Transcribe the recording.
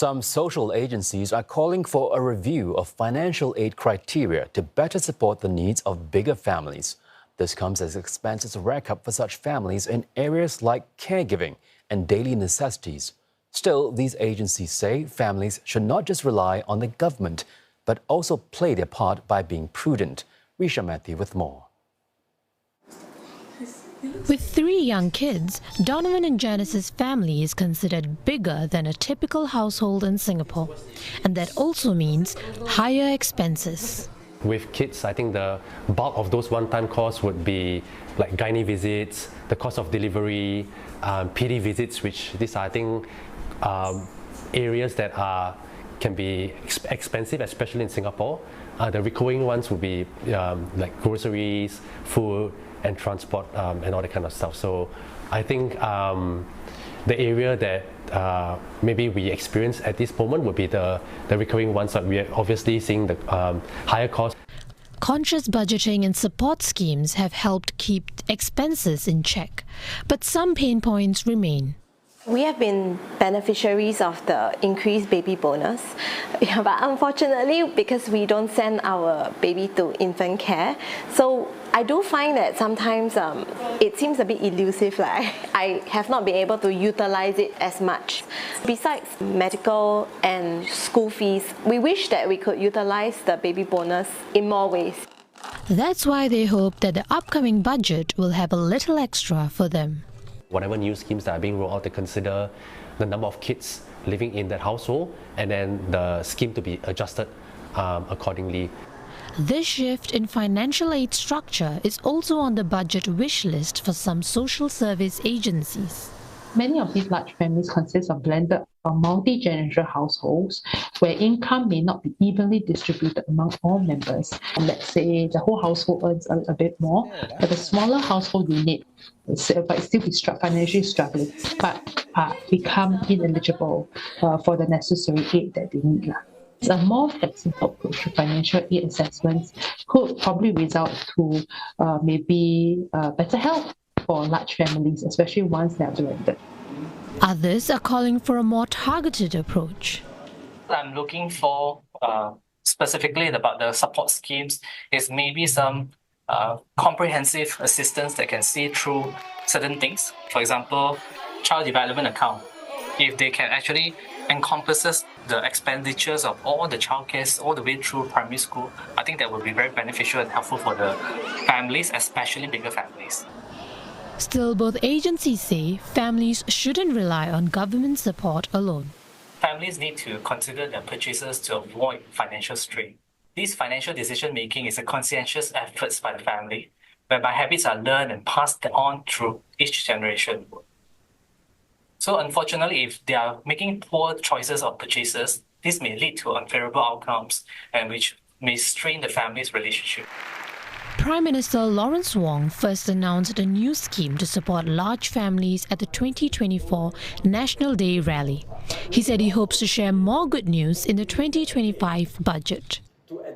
Some social agencies are calling for a review of financial aid criteria to better support the needs of bigger families. This comes as expenses rack up for such families in areas like caregiving and daily necessities. Still, these agencies say families should not just rely on the government, but also play their part by being prudent. Richa, Mathew with more. With 3 young kids, Donovan and Janice's family is considered bigger than a typical household in Singapore. And that also means higher expenses. With kids, I think the bulk of those one-time costs would be like gynae visits, the cost of delivery, PD visits, which these are, I think, areas that can be expensive, especially in Singapore. The recurring ones would be like groceries, food, and transport and all that kind of stuff. So I think the area that maybe we experience at this moment would be the recurring ones that we are obviously seeing the higher costs. Conscious budgeting and support schemes have helped keep expenses in check, but some pain points remain. We have been beneficiaries of the increased baby bonus, but unfortunately, because we don't send our baby to infant care, so I do find that sometimes it seems a bit elusive. Like I have not been able to utilize it as much. Besides medical and school fees, we wish that we could utilize the baby bonus in more ways. That's why they hope that the upcoming budget will have a little extra for them. Whatever new schemes that are being rolled out, to consider the number of kids living in that household and then the scheme to be adjusted accordingly. This shift in financial aid structure is also on the budget wish list for some social service agencies. Many of these large families consist of blended or multi-generational households where income may not be evenly distributed among all members. And let's say the whole household earns a bit more, but the smaller household unit but still be financially struggling, but become ineligible for the necessary aid that they need. A more flexible approach to financial aid assessments could probably result to maybe better health for large families, especially ones that are blended. Others are calling for a more targeted approach. I'm looking for, specifically about the support schemes, is maybe some comprehensive assistance that can see through certain things. For example, child development account. If they can actually encompasses the expenditures of all the childcare all the way through primary school, I think that would be very beneficial and helpful for the families, especially bigger families. Still, both agencies say families shouldn't rely on government support alone. Families need to consider their purchases to avoid financial strain. This financial decision-making is a conscientious effort by the family, whereby habits are learned and passed on through each generation. So unfortunately, if they are making poor choices of purchases, this may lead to unfavorable outcomes and which may strain the family's relationship. Prime Minister Lawrence Wong first announced a new scheme to support large families at the 2024 National Day rally. He said he hopes to share more good news in the 2025 budget.